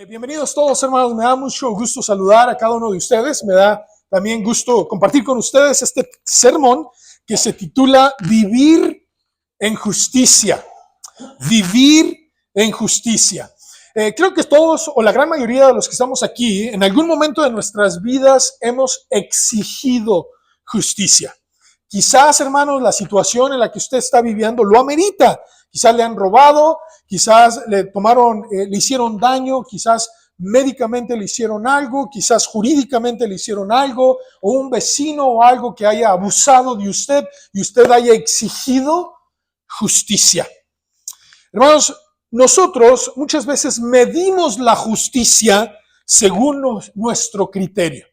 Bienvenidos todos, hermanos. Me da mucho gusto saludar a cada uno de ustedes. Me da también gusto compartir con ustedes este sermón que se titula Vivir en Justicia. Vivir en Justicia. Creo que todos o la gran mayoría de los que estamos aquí, en algún momento de nuestras vidas hemos exigido justicia. Quizás, hermanos, la situación en la que usted está viviendo lo amerita. Quizás le han robado, quizás le hicieron daño, quizás médicamente le hicieron algo, quizás jurídicamente le hicieron algo, o un vecino o algo que haya abusado de usted y usted haya exigido justicia. Hermanos, nosotros muchas veces medimos la justicia según nuestro criterio.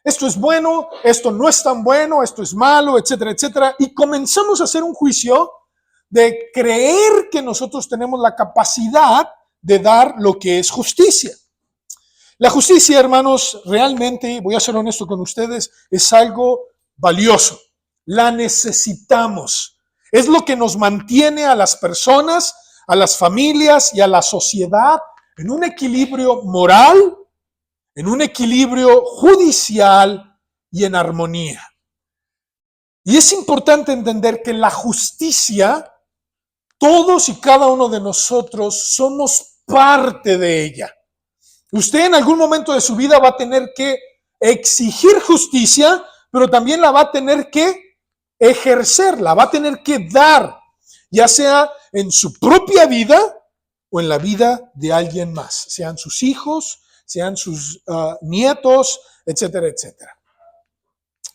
Esto es bueno, esto no es tan bueno, esto es malo, etcétera, etcétera. Y comenzamos a hacer un juicio de creer que nosotros tenemos la capacidad de dar lo que es justicia. La justicia, hermanos, realmente, voy a ser honesto con ustedes, es algo valioso. La necesitamos. Es lo que nos mantiene a las personas, a las familias y a la sociedad en un equilibrio moral, en un equilibrio judicial y en armonía. Y es importante entender que la justicia, todos y cada uno de nosotros somos parte de ella. Usted en algún momento de su vida va a tener que exigir justicia, pero también la va a tener que ejercer, la va a tener que dar, ya sea en su propia vida o en la vida de alguien más, sean sus hijos, sean sus nietos, etcétera, etcétera.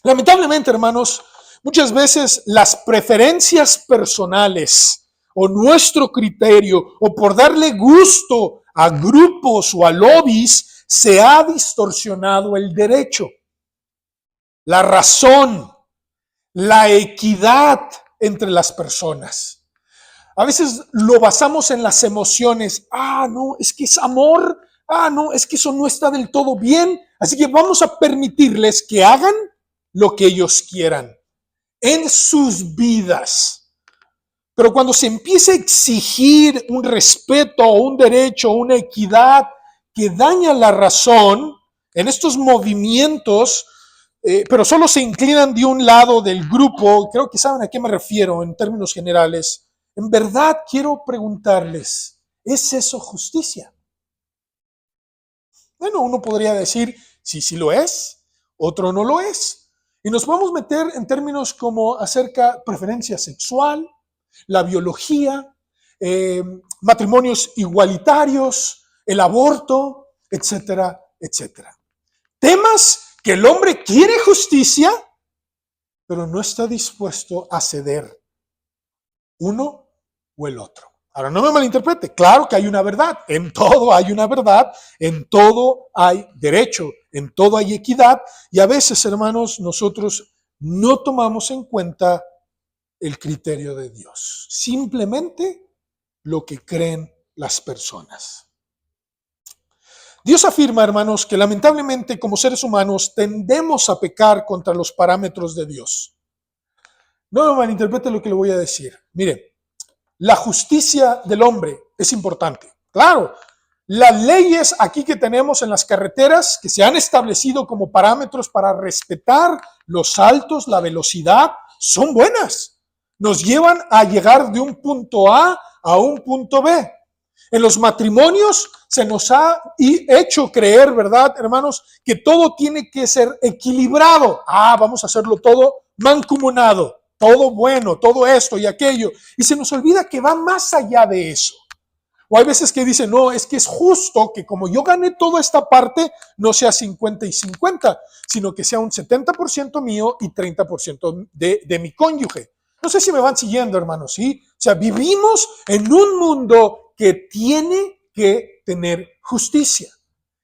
Lamentablemente, hermanos, muchas veces las preferencias personales o nuestro criterio o por darle gusto a grupos o a lobbies se ha distorsionado el derecho, la razón, la equidad entre las personas. A veces lo basamos en las emociones. No, es que es amor. No, es que eso no está del todo bien. Así que vamos a permitirles que hagan lo que ellos quieran en sus vidas. Pero cuando se empieza a exigir un respeto, un derecho, una equidad que daña la razón en estos movimientos, pero solo se inclinan de un lado del grupo, creo que saben a qué me refiero en términos generales. En verdad quiero preguntarles, ¿es eso justicia? Bueno, uno podría decir, sí lo es, otro no lo es. Y nos podemos meter en términos como acerca de preferencia sexual, la biología, matrimonios igualitarios, el aborto, etcétera, etcétera. Temas que el hombre quiere justicia, pero no está dispuesto a ceder uno o el otro. Ahora, no me malinterprete, claro que hay una verdad, en todo hay una verdad, en todo hay derecho, en todo hay equidad, y a veces, hermanos, nosotros no tomamos en cuenta el criterio de Dios, simplemente lo que creen las personas. Dios afirma, hermanos, que lamentablemente como seres humanos tendemos a pecar contra los parámetros de Dios. No me malinterprete lo que le voy a decir. Mire, la justicia del hombre es importante. Claro, las leyes aquí que tenemos en las carreteras que se han establecido como parámetros para respetar los saltos, la velocidad, son buenas. Nos llevan a llegar de un punto A a un punto B. En los matrimonios se nos ha hecho creer, ¿verdad, hermanos? Que todo tiene que ser equilibrado. Vamos a hacerlo todo mancomunado. Todo bueno, todo esto y aquello. Y se nos olvida que va más allá de eso. O hay veces que dicen, no, es que es justo que como yo gané toda esta parte, no sea 50 y 50, sino que sea un 70% mío y 30% de mi cónyuge. No sé si me van siguiendo, hermanos, ¿sí? O sea, vivimos en un mundo que tiene que tener justicia.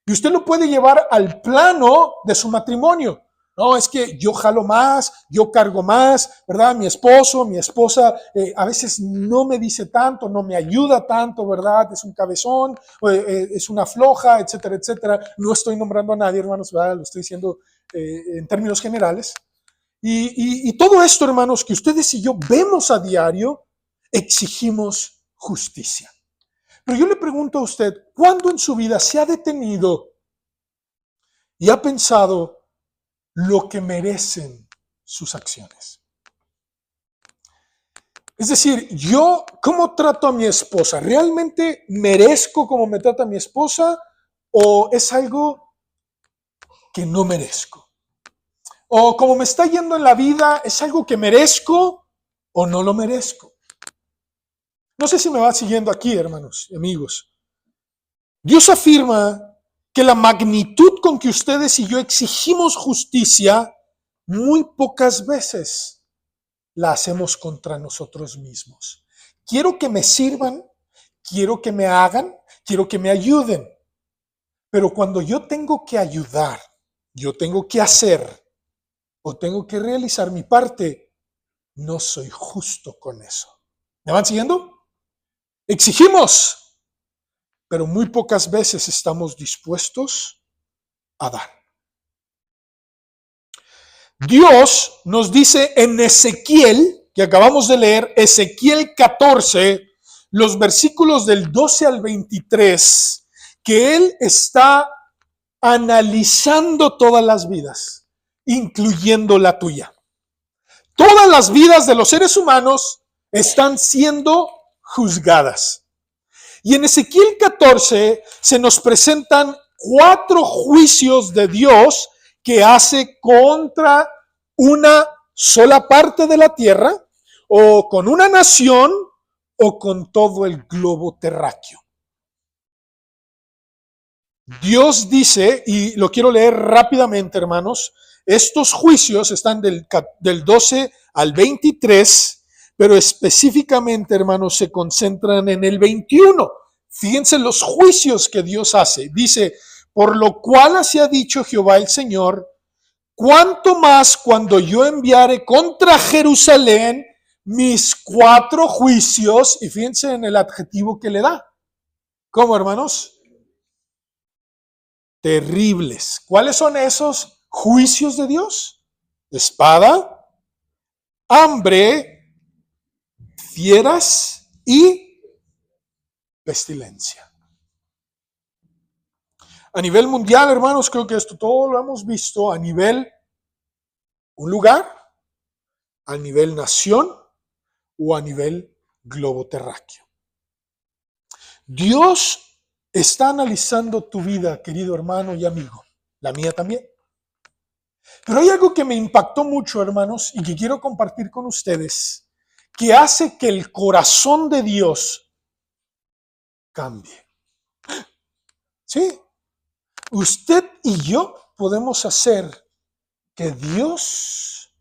Y usted lo puede llevar al plano de su matrimonio. No, es que yo jalo más, yo cargo más, ¿verdad? Mi esposo, mi esposa a veces no me dice tanto, no me ayuda tanto, ¿verdad? Es un cabezón, es una floja, etcétera, etcétera. No estoy nombrando a nadie, hermanos, ¿verdad? Lo estoy diciendo en términos generales. Y todo esto, hermanos, que ustedes y yo vemos a diario, exigimos justicia. Pero yo le pregunto a usted, ¿cuándo en su vida se ha detenido y ha pensado lo que merecen sus acciones? Es decir, yo, ¿cómo trato a mi esposa? ¿Realmente merezco cómo me trata mi esposa o es algo que no merezco? O como me está yendo en la vida, ¿es algo que merezco o no lo merezco? No sé si me va siguiendo aquí, hermanos y amigos. Dios afirma que la magnitud con que ustedes y yo exigimos justicia, muy pocas veces la hacemos contra nosotros mismos. Quiero que me sirvan, quiero que me hagan, quiero que me ayuden. Pero cuando yo tengo que ayudar, yo tengo que hacer o tengo que realizar mi parte, no soy justo con eso. ¿Me van siguiendo? Exigimos, pero muy pocas veces estamos dispuestos a dar. Dios nos dice en Ezequiel, que acabamos de leer, Ezequiel 14, los versículos del 12 al 23, que Él está analizando todas las vidas, incluyendo la tuya. Todas las vidas de los seres humanos están siendo juzgadas. Y en Ezequiel 14 se nos presentan 4 juicios de Dios que hace contra una sola parte de la tierra, o con una nación, o con todo el globo terráqueo. Dios dice, y lo quiero leer rápidamente, hermanos, estos juicios están del 12 al 23, pero específicamente, hermanos, se concentran en el 21. Fíjense los juicios que Dios hace. Dice, por lo cual así ha dicho Jehová el Señor, cuánto más cuando yo enviare contra Jerusalén mis 4 juicios, y fíjense en el adjetivo que le da. ¿Cómo, hermanos? Terribles. ¿Cuáles son esos juicios de Dios? Espada, hambre, fieras y pestilencia. A nivel mundial, hermanos, creo que esto todo lo hemos visto a nivel un lugar, a nivel nación o a nivel globo terráqueo. Dios está analizando tu vida, querido hermano y amigo, la mía también. Pero hay algo que me impactó mucho, hermanos, y que quiero compartir con ustedes, que hace que el corazón de Dios cambie. ¿Sí? Usted y yo podemos hacer que Dios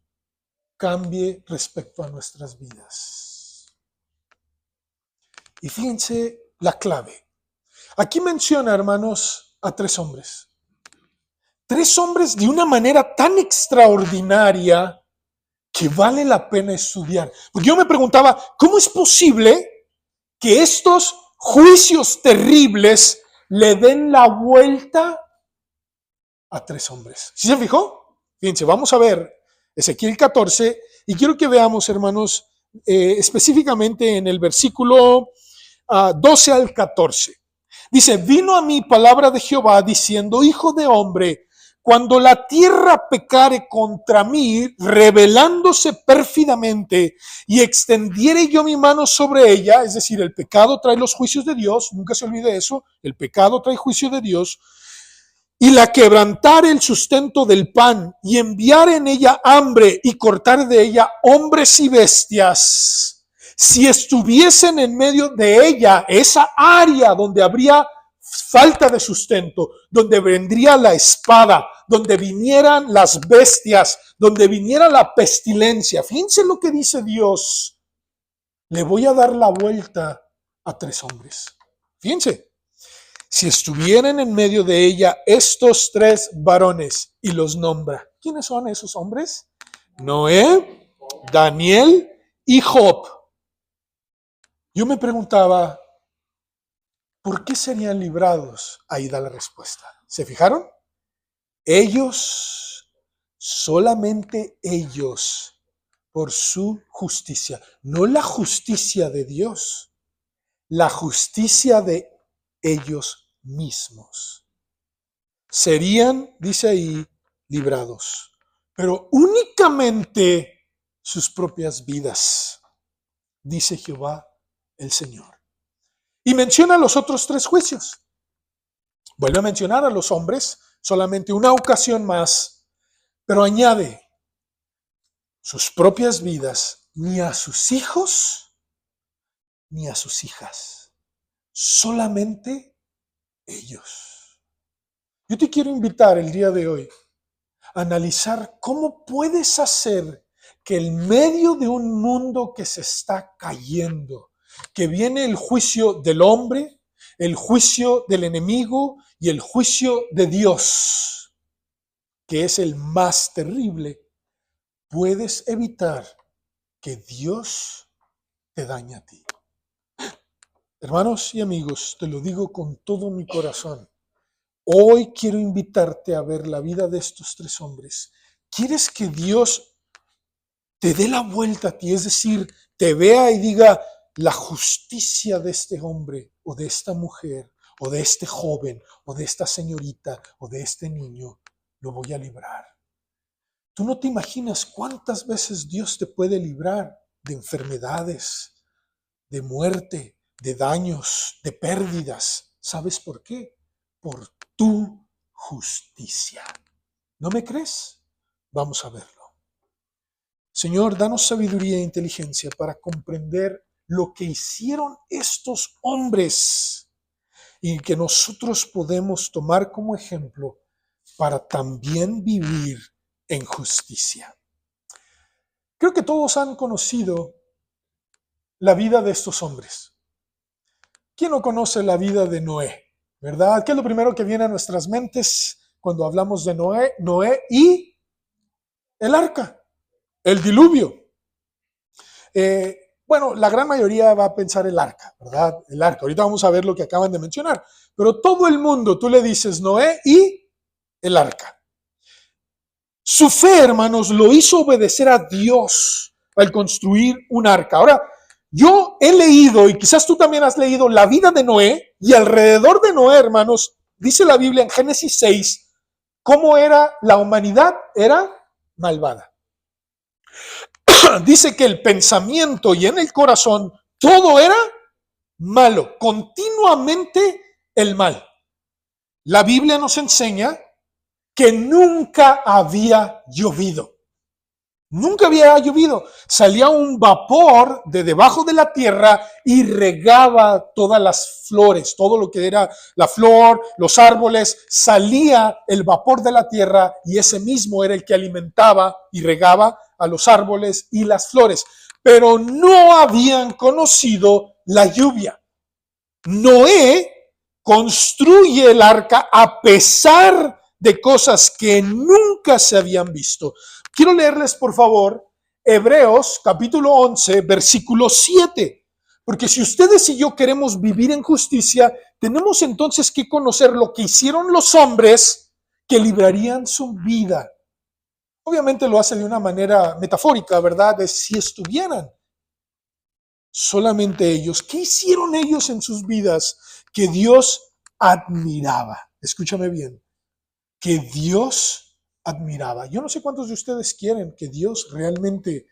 cambie respecto a nuestras vidas. Y fíjense la clave. Aquí menciona, hermanos, a 3 hombres. 3 hombres de una manera tan extraordinaria que vale la pena estudiar. Porque yo me preguntaba, ¿cómo es posible que estos juicios terribles le den la vuelta a 3 hombres? ¿Sí se fijó? Fíjense, vamos a ver Ezequiel 14 y quiero que veamos, hermanos, específicamente en el versículo 12 al 14. Dice, vino a mí palabra de Jehová diciendo, hijo de hombre, cuando la tierra pecare contra mí, rebelándose pérfidamente, y extendiere yo mi mano sobre ella, es decir, el pecado trae los juicios de Dios, nunca se olvide eso, el pecado trae juicio de Dios, y la quebrantare el sustento del pan, y enviar en ella hambre, y cortar de ella hombres y bestias, si estuviesen en medio de ella, esa área donde habría falta de sustento, donde vendría la espada, donde vinieran las bestias, donde viniera la pestilencia. Fíjense lo que dice Dios. Le voy a dar la vuelta a 3 hombres. Fíjense. Si estuvieran en medio de ella estos 3 varones, y los nombra. ¿Quiénes son esos hombres? Noé, Daniel y Job. Yo me preguntaba, ¿por qué serían librados? Ahí da la respuesta. ¿Se fijaron? Ellos, solamente ellos, por su justicia, no la justicia de Dios, la justicia de ellos mismos. Serían, dice ahí, librados, pero únicamente sus propias vidas, dice Jehová el Señor. Y menciona los otros tres juicios. Vuelve a mencionar a los hombres solamente una ocasión más, pero añade sus propias vidas, ni a sus hijos, ni a sus hijas, solamente ellos. Yo te quiero invitar el día de hoy a analizar cómo puedes hacer que en medio de un mundo que se está cayendo, que viene el juicio del hombre, el juicio del enemigo y el juicio de Dios, que es el más terrible, puedes evitar que Dios te dañe a ti. Hermanos y amigos, te lo digo con todo mi corazón. Hoy quiero invitarte a ver la vida de estos tres hombres. ¿Quieres que Dios te dé la vuelta a ti? Es decir, te vea y diga, la justicia de este hombre o de esta mujer o de este joven o de esta señorita o de este niño, lo voy a librar. Tú no te imaginas cuántas veces Dios te puede librar de enfermedades, de muerte, de daños, de pérdidas. ¿Sabes por qué? Por tu justicia. ¿No me crees? Vamos a verlo. Señor, danos sabiduría e inteligencia para comprender lo que hicieron estos hombres y que nosotros podemos tomar como ejemplo para también vivir en justicia. Creo que todos han conocido la vida de estos hombres. ¿Quién no conoce la vida de Noé? ¿Verdad? ¿Qué es lo primero que viene a nuestras mentes cuando hablamos de Noé? Noé y el arca, el diluvio. Bueno, la gran mayoría va a pensar el arca, ¿verdad? El arca. Ahorita vamos a ver lo que acaban de mencionar. Pero todo el mundo, tú le dices Noé y el arca. Su fe, hermanos, lo hizo obedecer a Dios al construir un arca. Ahora, yo he leído, y quizás tú también has leído, la vida de Noé, y alrededor de Noé, hermanos, dice la Biblia en Génesis 6, cómo era la humanidad, era malvada. Dice que el pensamiento y en el corazón todo era malo, continuamente el mal. La Biblia nos enseña que nunca había llovido. Nunca había llovido. Salía un vapor de debajo de la tierra y regaba todas las flores, todo lo que era la flor, los árboles. Salía el vapor de la tierra y ese mismo era el que alimentaba y regaba a los árboles y las flores. Pero no habían conocido la lluvia. Noé construye el arca a pesar de cosas que nunca se habían visto. Quiero leerles, por favor, Hebreos capítulo 11, versículo 7. Porque si ustedes y yo queremos vivir en justicia, tenemos entonces que conocer lo que hicieron los hombres que librarían su vida. Obviamente lo hace de una manera metafórica, ¿verdad? De si estuvieran solamente ellos. ¿Qué hicieron ellos en sus vidas que Dios admiraba? Escúchame bien, que Dios admiraba. Yo no sé cuántos de ustedes quieren que Dios realmente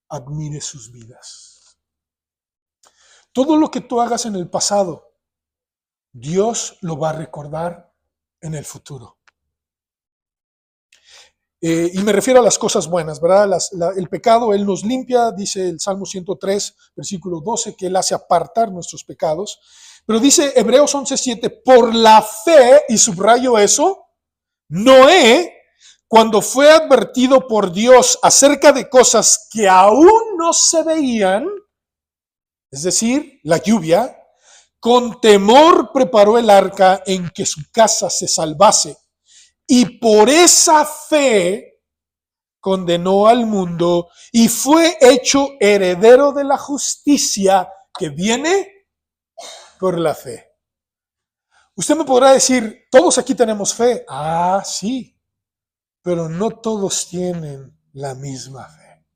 admire sus vidas. Todo lo que tú hagas en el pasado, Dios lo va a recordar en el futuro. Y me refiero a las cosas buenas, ¿verdad? El pecado, Él nos limpia, dice el Salmo 103, versículo 12, que Él hace apartar nuestros pecados. Pero dice Hebreos 11:7, por la fe, y subrayo eso, Noé, cuando fue advertido por Dios acerca de cosas que aún no se veían, es decir, la lluvia, con temor preparó el arca en que su casa se salvase. Y por esa fe condenó al mundo y fue hecho heredero de la justicia que viene por la fe. Usted me podrá decir, todos aquí tenemos fe. Ah, sí, pero no todos tienen la misma fe.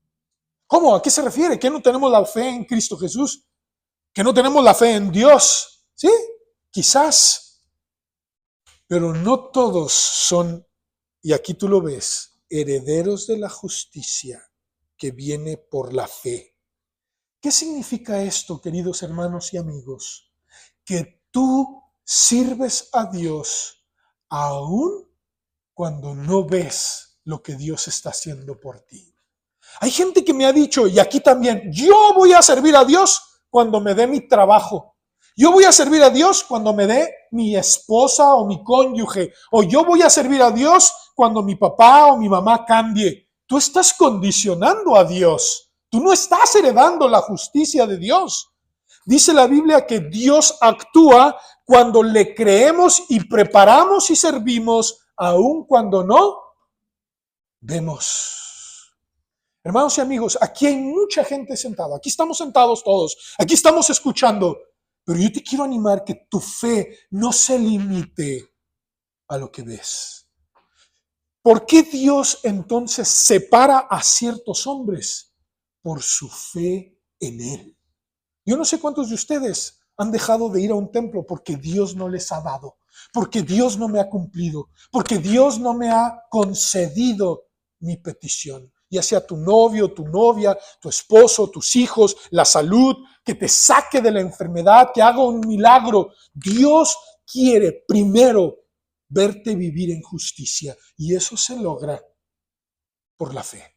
¿Cómo? ¿A qué se refiere? ¿Que no tenemos la fe en Cristo Jesús? que no tenemos la fe en Dios. Sí, quizás. Pero no todos son, y aquí tú lo ves, herederos de la justicia que viene por la fe. ¿Qué significa esto, queridos hermanos y amigos? Que tú sirves a Dios aún cuando no ves lo que Dios está haciendo por ti. Hay gente que me ha dicho, y aquí también, yo voy a servir a Dios cuando me dé mi trabajo. Yo voy a servir a Dios cuando me dé mi esposa o mi cónyuge. O yo voy a servir a Dios cuando mi papá o mi mamá cambie. Tú estás condicionando a Dios. Tú no estás heredando la justicia de Dios. Dice la Biblia que Dios actúa cuando le creemos y preparamos y servimos, aun cuando no vemos. Hermanos y amigos, aquí hay mucha gente sentada. Aquí estamos sentados todos. Aquí estamos escuchando. Pero yo te quiero animar que tu fe no se limite a lo que ves. ¿Por qué Dios entonces separa a ciertos hombres? Por su fe en Él. Yo no sé cuántos de ustedes han dejado de ir a un templo porque Dios no les ha dado, porque Dios no me ha cumplido, porque Dios no me ha concedido mi petición. Ya sea tu novio, tu novia, tu esposo, tus hijos, la salud, que te saque de la enfermedad, que haga un milagro. Dios quiere primero verte vivir en justicia y eso se logra por la fe.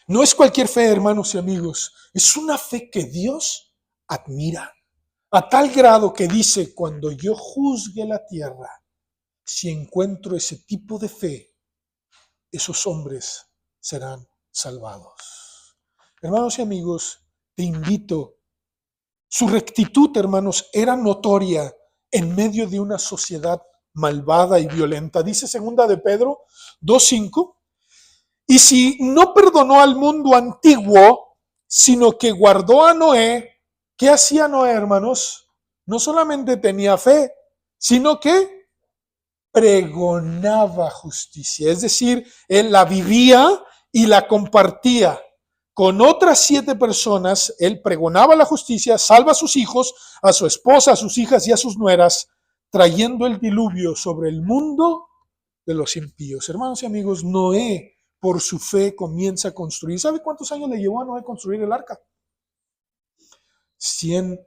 No es cualquier fe, hermanos y amigos, es una fe que Dios admira, a tal grado que dice, cuando yo juzgue la tierra, si encuentro ese tipo de fe, esos hombres serán salvados. Hermanos y amigos, te invito, su rectitud, hermanos, era notoria en medio de una sociedad malvada y violenta. Dice 2 de Pedro 2:5. Y si no perdonó al mundo antiguo, sino que guardó a Noé, ¿qué hacía Noé, hermanos? No solamente tenía fe, sino que pregonaba justicia. Es decir, él la vivía y la compartía. Con otras 7 personas, él pregonaba la justicia, salva a sus hijos, a su esposa, a sus hijas y a sus nueras, trayendo el diluvio sobre el mundo de los impíos. Hermanos y amigos, Noé, por su fe, comienza a construir. ¿Sabe cuántos años le llevó a Noé construir el arca? 100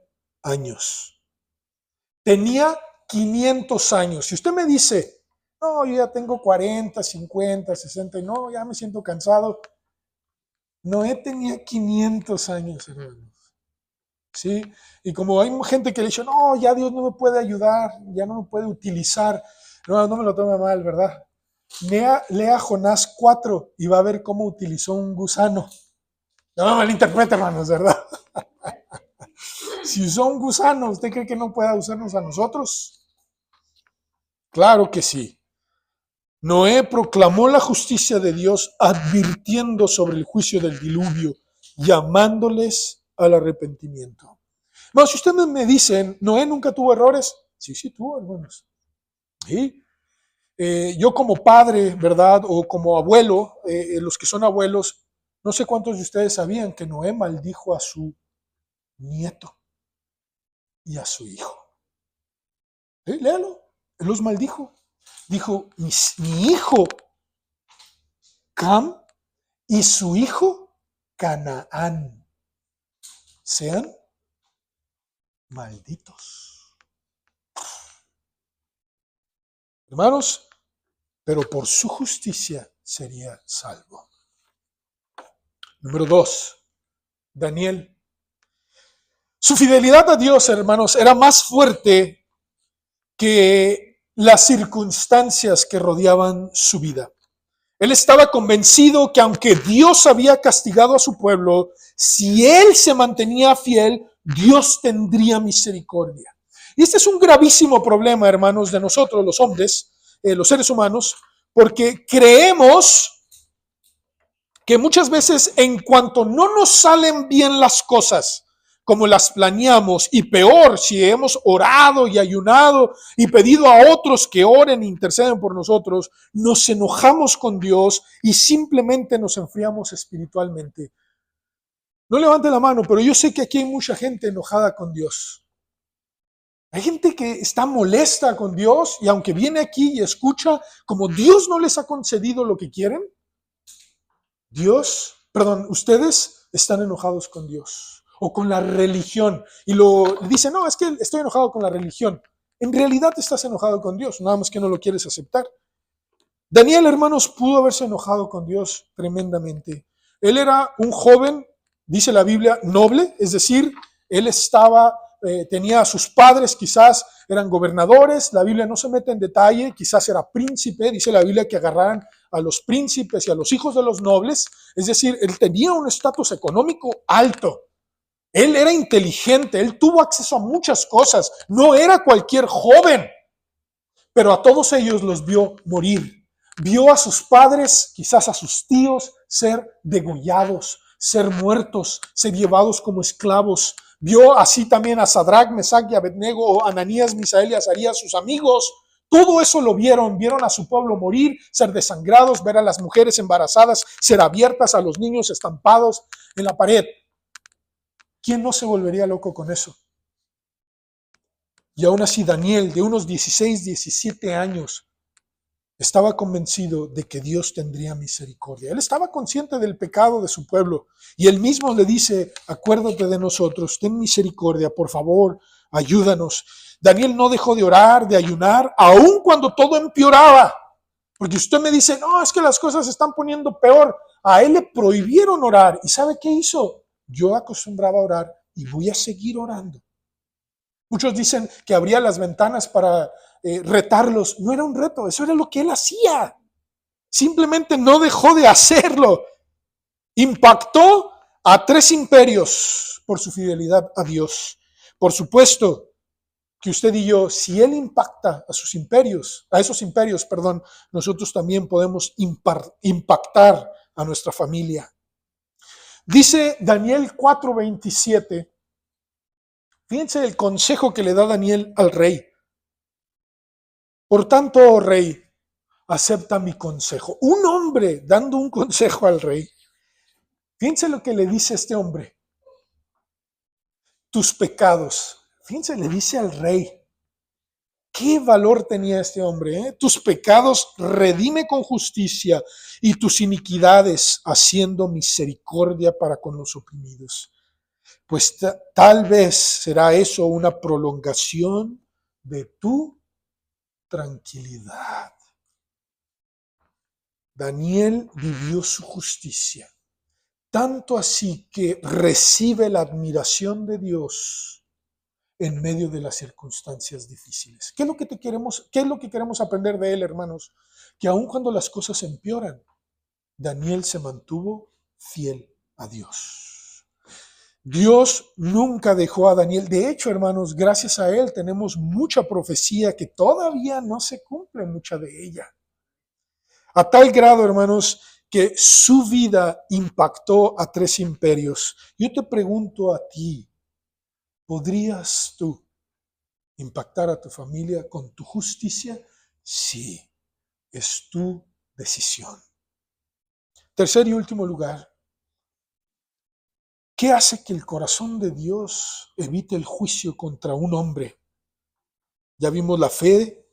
años. Tenía 500 años. Si usted me dice, no, yo ya tengo 40, 50, 60, no, ya me siento cansado. Noé tenía 500 años, hermanos. ¿Sí? Y como hay gente que le dice, no, ya Dios no me puede ayudar, ya no me puede utilizar. No me lo tome mal, ¿verdad? Lea Jonás 4 y va a ver cómo utilizó un gusano. No me malinterprete, hermanos, ¿verdad? Si usó un gusano, ¿usted cree que no pueda usarnos a nosotros? Claro que sí. Noé proclamó la justicia de Dios advirtiendo sobre el juicio del diluvio, llamándoles al arrepentimiento. Bueno, si ustedes me dicen, ¿Noé nunca tuvo errores? Sí tuvo, hermanos. Sí. Yo como padre, ¿verdad? O como abuelo, los que son abuelos, no sé cuántos de ustedes sabían que Noé maldijo a su nieto y a su hijo. Léalo, él los maldijo. Dijo, mi hijo Cam y su hijo Canaán sean malditos. Hermanos, pero por su justicia sería salvo. Número 2, Daniel. Su fidelidad a Dios, hermanos, era más fuerte que las circunstancias que rodeaban su vida. Él estaba convencido que aunque Dios había castigado a su pueblo, si él se mantenía fiel, Dios tendría misericordia. Y este es un gravísimo problema, hermanos, de nosotros, los hombres, los seres humanos, porque creemos que muchas veces en cuanto no nos salen bien las cosas, como las planeamos, y peor si hemos orado y ayunado y pedido a otros que oren e interceden por nosotros, nos enojamos con Dios y simplemente nos enfriamos espiritualmente. No levante la mano, pero yo sé que aquí hay mucha gente enojada con Dios. Hay gente que está molesta con Dios y aunque viene aquí y escucha, como Dios no les ha concedido lo que quieren, ustedes están enojados con Dios o con la religión. Y lo dicen, no, es que estoy enojado con la religión. En realidad estás enojado con Dios, nada más que no lo quieres aceptar. Daniel, hermanos, pudo haberse enojado con Dios tremendamente. Él era un joven, dice la Biblia, noble, es decir, él tenía a sus padres, quizás eran gobernadores, la Biblia no se mete en detalle, quizás era príncipe, dice la Biblia que agarraran a los príncipes y a los hijos de los nobles, es decir, él tenía un estatus económico alto. Él era inteligente, él tuvo acceso a muchas cosas, no era cualquier joven, pero a todos ellos los vio morir. Vio a sus padres, quizás a sus tíos, ser degollados, ser muertos, ser llevados como esclavos. Vio así también a Sadrach, Mesach y Abednego, Ananías, Misael y Azarías, sus amigos. Todo eso lo vieron a su pueblo morir, ser desangrados, ver a las mujeres embarazadas, ser abiertas, a los niños estampados en la pared. ¿Quién no se volvería loco con eso? Y aún así Daniel, de unos 16, 17 años, estaba convencido de que Dios tendría misericordia. Él estaba consciente del pecado de su pueblo y él mismo le dice, acuérdate de nosotros, ten misericordia, por favor, ayúdanos. Daniel no dejó de orar, de ayunar, aun cuando todo empeoraba. Porque usted me dice, no, es que las cosas se están poniendo peor. A él le prohibieron orar. ¿Y sabe qué hizo? Yo acostumbraba a orar y voy a seguir orando. Muchos dicen que abría las ventanas para retarlos. No era un reto, eso era lo que él hacía. Simplemente no dejó de hacerlo. Impactó a 3 imperios por su fidelidad a Dios. Por supuesto que usted y yo, si él impacta a esos imperios, nosotros también podemos impactar a nuestra familia. Dice Daniel 4:27. Fíjense el consejo que le da Daniel al rey. Por tanto, oh rey, acepta mi consejo. Un hombre dando un consejo al rey. Fíjense lo que le dice este hombre. Tus pecados. Fíjense, le dice al rey. ¿Qué valor tenía este hombre? Tus pecados redime con justicia y tus iniquidades haciendo misericordia para con los oprimidos. Pues tal vez será eso una prolongación de tu tranquilidad. Daniel vivió su justicia, tanto así que recibe la admiración de Dios en medio de las circunstancias difíciles. ¿Qué es lo que queremos aprender de él, hermanos? Que aun cuando las cosas empeoran, Daniel se mantuvo fiel a Dios. Dios nunca dejó a Daniel. De hecho, hermanos, gracias a él tenemos mucha profecía que todavía no se cumple, mucha de ella. A tal grado, hermanos, que su vida impactó a 3 imperios. Yo te pregunto a ti, ¿podrías tú impactar a tu familia con tu justicia? Sí, es tu decisión. Tercer y último lugar, ¿qué hace que el corazón de Dios evite el juicio contra un hombre? Ya vimos la fe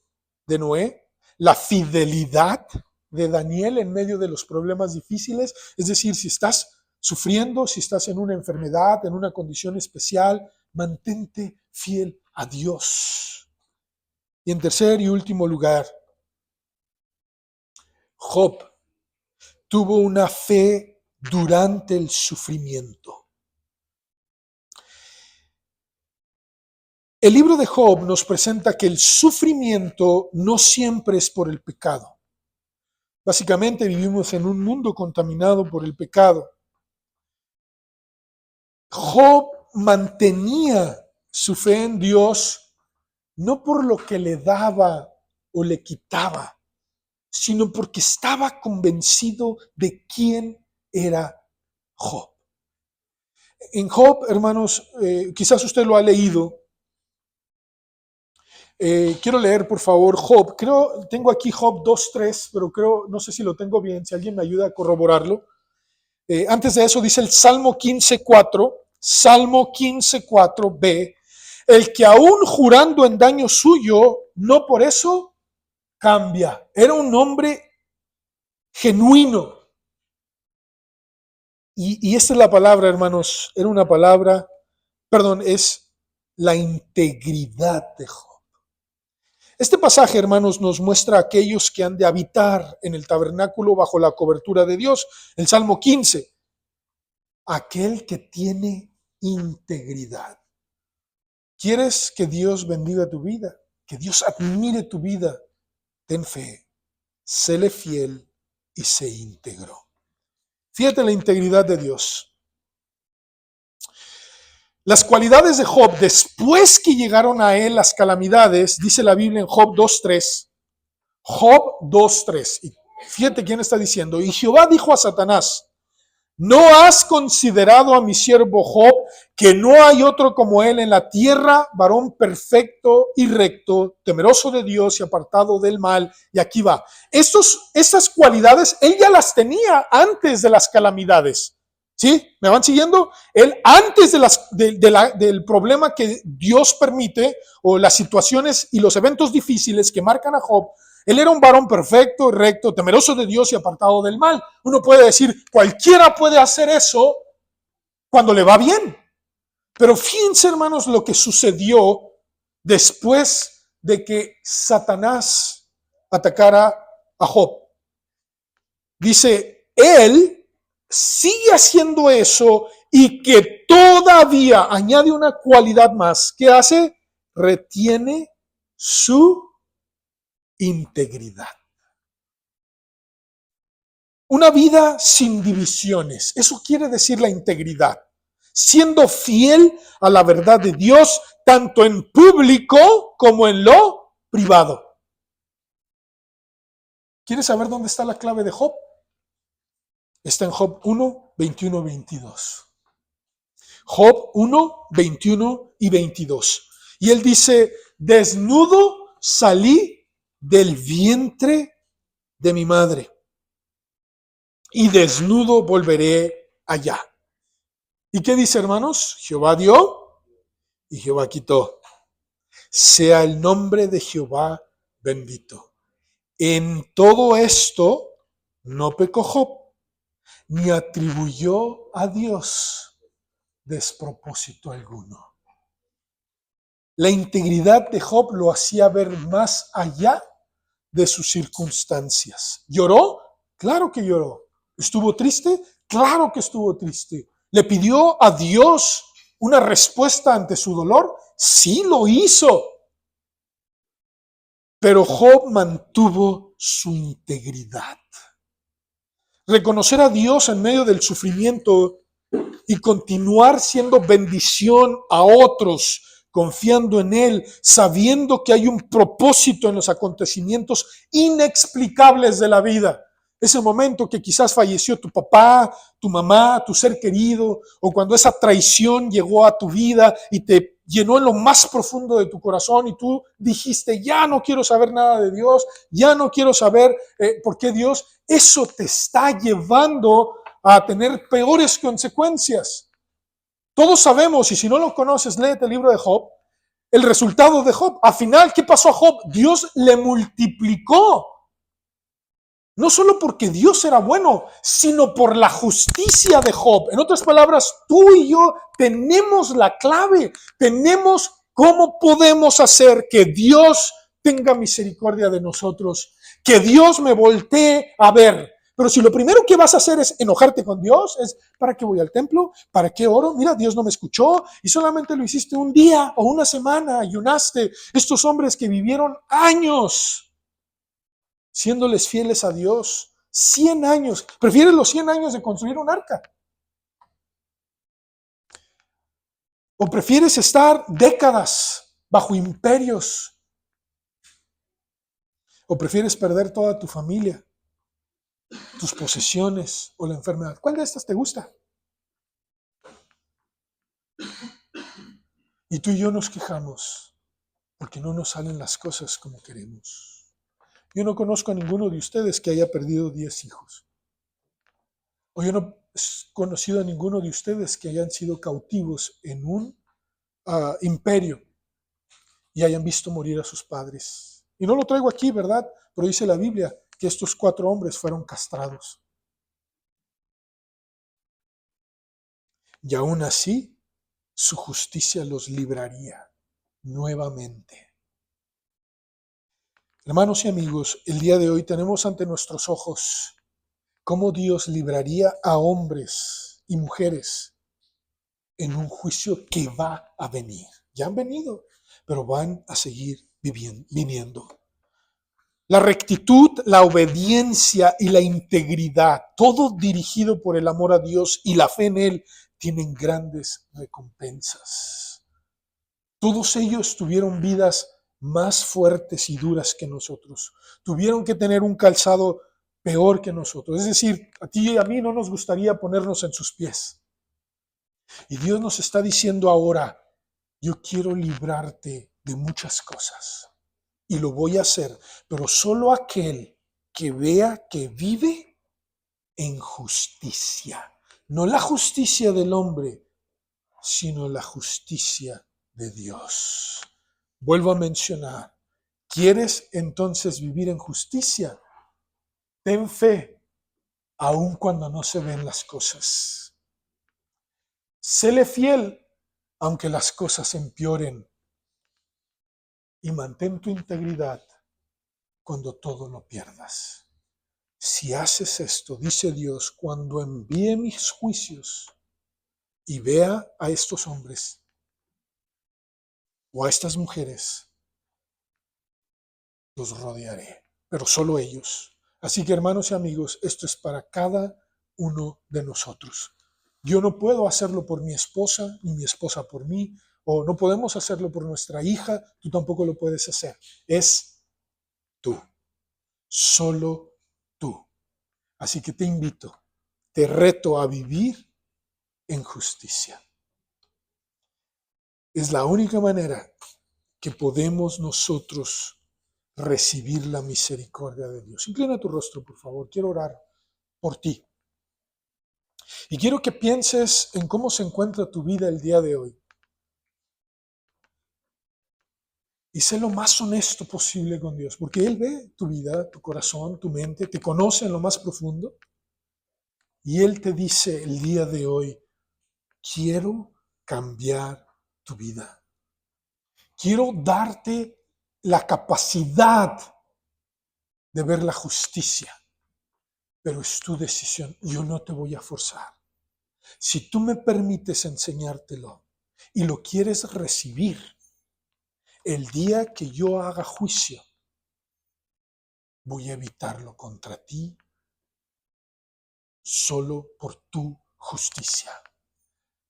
de Noé, la fidelidad de Daniel en medio de los problemas difíciles. Es decir, si estás sufriendo, si estás en una enfermedad, en una condición especial, mantente fiel a Dios. Y en tercer y último lugar, Job tuvo una fe durante el sufrimiento. El libro de Job nos presenta que el sufrimiento no siempre es por el pecado. Básicamente vivimos en un mundo contaminado por el pecado. Job mantenía su fe en Dios no por lo que le daba o le quitaba, sino porque estaba convencido de quién era Job. En Job, hermanos, quizás usted lo ha leído. Quiero leer, por favor, Job. Tengo aquí Job 2:3, pero no sé si lo tengo bien, si alguien me ayuda a corroborarlo. Antes de eso dice el Salmo 15:4, Salmo 15:4b, el que aún jurando en daño suyo, no por eso cambia. Era un hombre genuino. Y esta es la palabra, hermanos, era una palabra, perdón, es la integridad de Job. Este pasaje, hermanos, nos muestra a aquellos que han de habitar en el tabernáculo bajo la cobertura de Dios. El Salmo 15, aquel que tiene integridad. ¿Quieres que Dios bendiga tu vida? Que Dios admire tu vida. Ten fe, séle fiel y sé íntegro. Fíjate la integridad de Dios. Las cualidades de Job, después que llegaron a él las calamidades, dice la Biblia en Job 2:3. Job 2:3. Y fíjate quién está diciendo. Y Jehová dijo a Satanás, ¿no has considerado a mi siervo Job, que no hay otro como él en la tierra, varón perfecto y recto, temeroso de Dios y apartado del mal? Y aquí va. Estas cualidades él ya las tenía antes de las calamidades. ¿Sí? ¿Me van siguiendo? Él antes del problema que Dios permite, o las situaciones y los eventos difíciles que marcan a Job, él era un varón perfecto, recto, temeroso de Dios y apartado del mal. Uno puede decir, cualquiera puede hacer eso cuando le va bien. Pero fíjense, hermanos, lo que sucedió después de que Satanás atacara a Job. Dice, él sigue haciendo eso y que todavía añade una cualidad más. ¿Qué hace? Retiene su integridad. Una vida sin divisiones. Eso quiere decir la integridad. Siendo fiel a la verdad de Dios, tanto en público como en lo privado. ¿Quieres saber dónde está la clave de Job? Está en Job 1, 21, 22. Job 1, 21 y 22. Y él dice, desnudo salí del vientre de mi madre, y desnudo volveré allá. ¿Y qué dice, hermanos? Jehová dio y Jehová quitó. Sea el nombre de Jehová bendito. En todo esto no pecó Job, ni atribuyó a Dios despropósito alguno. La integridad de Job lo hacía ver más allá de sus circunstancias. ¿Lloró? Claro que lloró. ¿Estuvo triste? Claro que estuvo triste. ¿Le pidió a Dios una respuesta ante su dolor? Sí lo hizo. Pero Job mantuvo su integridad. Reconocer a Dios en medio del sufrimiento y continuar siendo bendición a otros, confiando en Él, sabiendo que hay un propósito en los acontecimientos inexplicables de la vida. Ese momento que quizás falleció tu papá, tu mamá, tu ser querido, o cuando esa traición llegó a tu vida y te llenó en lo más profundo de tu corazón y tú dijiste, ya no quiero saber nada de Dios, ya no quiero saber por qué Dios, eso te está llevando a tener peores consecuencias. Todos sabemos, y si no lo conoces, léete el libro de Job, el resultado de Job. Al final, ¿qué pasó a Job? Dios le multiplicó. No solo porque Dios era bueno, sino por la justicia de Job. En otras palabras, tú y yo tenemos la clave, tenemos cómo podemos hacer que Dios tenga misericordia de nosotros, que Dios me voltee a ver. Pero si lo primero que vas a hacer es enojarte con Dios, es ¿para qué voy al templo? ¿Para qué oro? Mira, Dios no me escuchó y solamente lo hiciste un día o una semana, ayunaste. Estos hombres que vivieron años siéndoles fieles a Dios, 100 años. ¿Prefieres los 100 años de construir un arca? ¿O prefieres estar décadas bajo imperios? ¿O prefieres perder toda tu familia, tus posesiones o la enfermedad? ¿Cuál de estas te gusta? Y tú y yo nos quejamos porque no nos salen las cosas como queremos. Yo no conozco a ninguno de ustedes que haya perdido 10 hijos. O yo no es conocido a ninguno de ustedes que hayan sido cautivos en un imperio y hayan visto morir a sus padres. Y no lo traigo aquí, ¿verdad? Pero dice la Biblia que estos 4 hombres fueron castrados. Y aún así, su justicia los libraría nuevamente. Hermanos y amigos, el día de hoy tenemos ante nuestros ojos cómo Dios libraría a hombres y mujeres en un juicio que va a venir. Ya han venido, pero van a seguir viniendo. La rectitud, la obediencia y la integridad, todo dirigido por el amor a Dios y la fe en Él, tienen grandes recompensas. Todos ellos tuvieron vidas más fuertes y duras que nosotros. Tuvieron que tener un calzado peor que nosotros. Es decir, a ti y a mí no nos gustaría ponernos en sus pies. Y Dios nos está diciendo ahora, yo quiero librarte de muchas cosas. Y lo voy a hacer, pero solo aquel que vea que vive en justicia. No la justicia del hombre, sino la justicia de Dios. Vuelvo a mencionar, ¿quieres entonces vivir en justicia? Ten fe, aun cuando no se ven las cosas. Séle fiel, aunque las cosas empeoren. Y mantén tu integridad cuando todo lo pierdas. Si haces esto, dice Dios, cuando envíe mis juicios y vea a estos hombres o a estas mujeres, los rodearé, pero solo ellos. Así que, hermanos y amigos, esto es para cada uno de nosotros. Yo no puedo hacerlo por mi esposa, ni mi esposa por mí, o no podemos hacerlo por nuestra hija, tú tampoco lo puedes hacer. Es tú, solo tú. Así que te invito, te reto a vivir en justicia. Es la única manera que podemos nosotros recibir la misericordia de Dios. Inclina tu rostro, por favor. Quiero orar por ti. Y quiero que pienses en cómo se encuentra tu vida el día de hoy. Y sé lo más honesto posible con Dios, porque Él ve tu vida, tu corazón, tu mente, te conoce en lo más profundo. Y Él te dice el día de hoy, quiero cambiar tu vida. Quiero darte la capacidad de ver la justicia, pero es tu decisión. Yo no te voy a forzar. Si tú me permites enseñártelo y lo quieres recibir, el día que yo haga juicio, voy a evitarlo contra ti solo por tu justicia.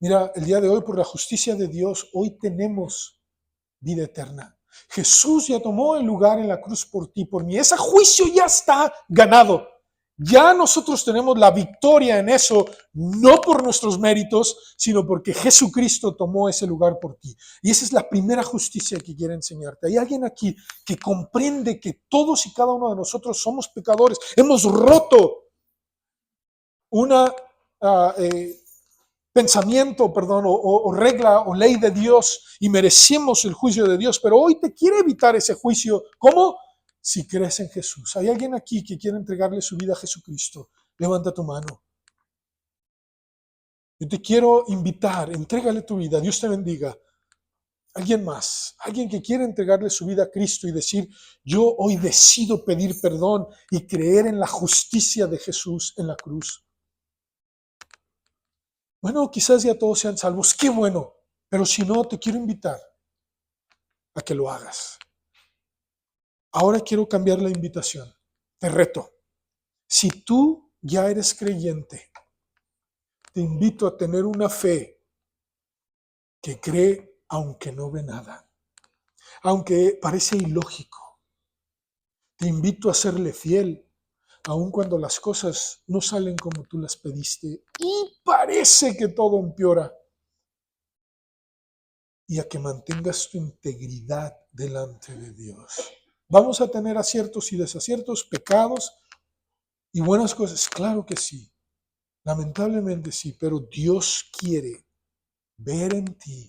Mira, el día de hoy, por la justicia de Dios, hoy tenemos vida eterna. Jesús ya tomó el lugar en la cruz por ti, por mí. Ese juicio ya está ganado. Ya nosotros tenemos la victoria en eso, no por nuestros méritos, sino porque Jesucristo tomó ese lugar por ti. Y esa es la primera justicia que quiero enseñarte. Hay alguien aquí que comprende que todos y cada uno de nosotros somos pecadores. Hemos roto una pensamiento, perdón, o regla o ley de Dios y merecemos el juicio de Dios, pero hoy te quiere evitar ese juicio. ¿Cómo? Si crees en Jesús. ¿Hay alguien aquí que quiere entregarle su vida a Jesucristo? Levanta tu mano. Yo te quiero invitar, entrégale tu vida, Dios te bendiga. Alguien más, alguien que quiere entregarle su vida a Cristo y decir, yo hoy decido pedir perdón y creer en la justicia de Jesús en la cruz. Bueno, quizás ya todos sean salvos, qué bueno, pero si no, te quiero invitar a que lo hagas. Ahora quiero cambiar la invitación. Te reto. Si tú ya eres creyente, te invito a tener una fe que cree aunque no ve nada, aunque parece ilógico. Te invito a serle fiel, aun cuando las cosas no salen como tú las pediste y parece que todo empeora. Y a que mantengas tu integridad delante de Dios. Vamos a tener aciertos y desaciertos, pecados y buenas cosas, claro que sí. Lamentablemente sí, pero Dios quiere ver en ti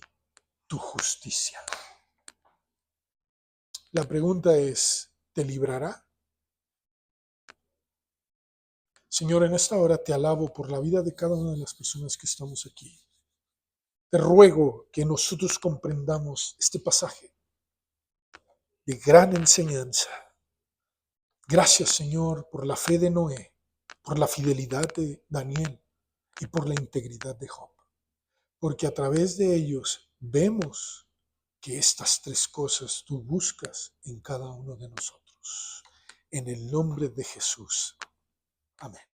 tu justicia. La pregunta es, ¿te librará? Señor, en esta hora te alabo por la vida de cada una de las personas que estamos aquí. Te ruego que nosotros comprendamos este pasaje de gran enseñanza. Gracias, Señor, por la fe de Noé, por la fidelidad de Daniel y por la integridad de Job. Porque a través de ellos vemos que estas tres cosas tú buscas en cada uno de nosotros. En el nombre de Jesús. Amén.